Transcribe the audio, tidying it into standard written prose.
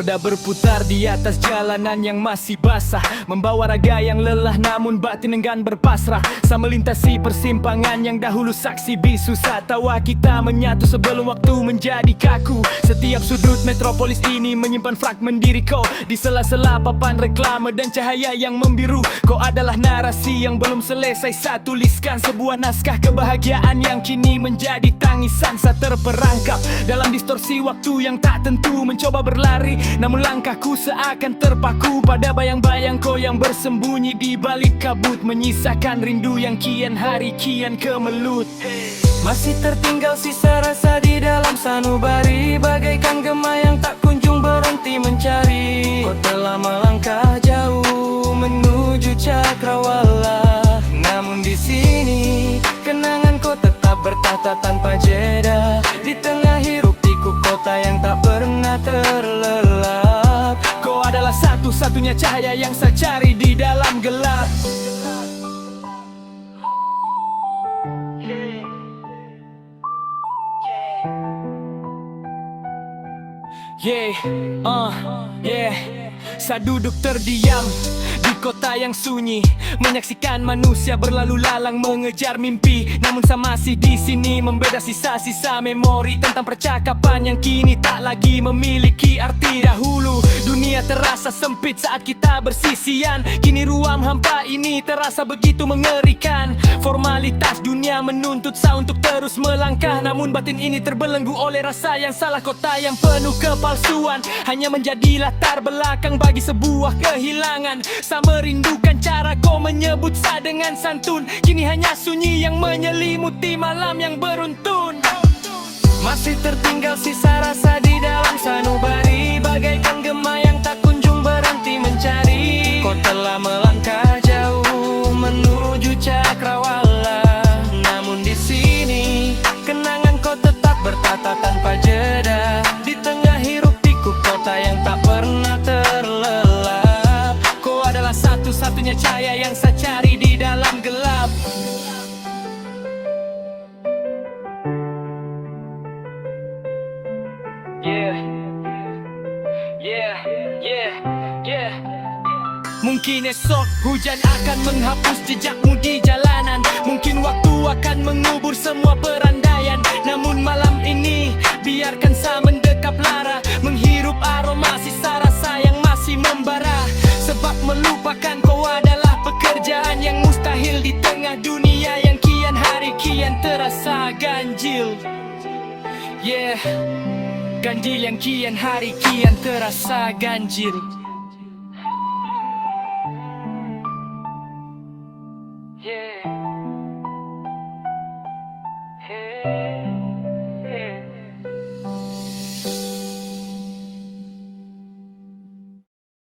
Roda berputar di atas jalanan yang masih basah, membawa raga yang lelah namun batin enggan berpasrah. Sama melintasi persimpangan yang dahulu saksi bisu, saat tawa kita menyatu sebelum waktu menjadi kaku. Setiap sudut metropolis ini menyimpan fragmen diri kau, di sela-sela papan reklame dan cahaya yang membiru. Kau adalah narasi yang belum selesai saya tuliskan, sebuah naskah kebahagiaan yang kini menjadi tangisan. Saya terperangkap dalam distorsi waktu yang tak tentu, mencoba berlari namun langkahku seakan terpaku pada bayang-bayang kau yang bersembunyi di balik kabut, menyisakan rindu yang kian hari kian kemelut. Masih tertinggal sisa rasa di dalam sanubari, bagaikan gema yang tak kunjung berhenti mencari. Kau telah melangkah jauh menuju cakrawala, namun di sini kenangan kau tetap bertahta tanpa jeda. Di tengah hiruk pikuk kota yang tak pernah terlelap, Kau adalah satu-satunya cahaya yang saya cari di dalam gelap. Saya duduk terdiam di kota yang sunyi, menyaksikan manusia berlalu lalang mengejar mimpi. Namun saya masih di sini, membeda sisa-sisa memori tentang percakapan yang kini tak lagi memiliki arti. Dahulu dunia terasa sempit saat kita bersisian, kini ruang hampa ini terasa begitu mengerikan. Formalitas dunia menuntut saya untuk terus melangkah, namun batin ini terbelenggu oleh rasa yang salah. Kota yang penuh kepalsuan hanya menjadi latar belakang bagi sebuah kehilangan. Saya merindukan cara kau menyebut saya dengan santun, kini hanya sunyi yang menyelimuti malam yang beruntun. masih tertinggal sisa rasa di dalam sanubari, bagaikan gema yang tak kunjung berhenti mencari. Kau telah melangkah jauh menuju cakrawala, namun di sini kenangan kau tetap bertahta tanpa jeda. Di tengah hiruk pikuk kota yang tak pernah terlelap, Kau adalah satu-satunya cahaya yang saya cari di dalam gelap. Mungkin esok hujan akan menghapus jejakmu di jalanan, mungkin waktu akan mengubur semua perandaian. Namun malam ini biarkan saya mendekap lara, menghirup aroma sisa rasa yang masih membara. Sebab melupakan kau adalah pekerjaan yang mustahil di tengah dunia yang kian hari kian terasa ganjil. Ganjil yang kian hari kian terasa ganjil. Hey.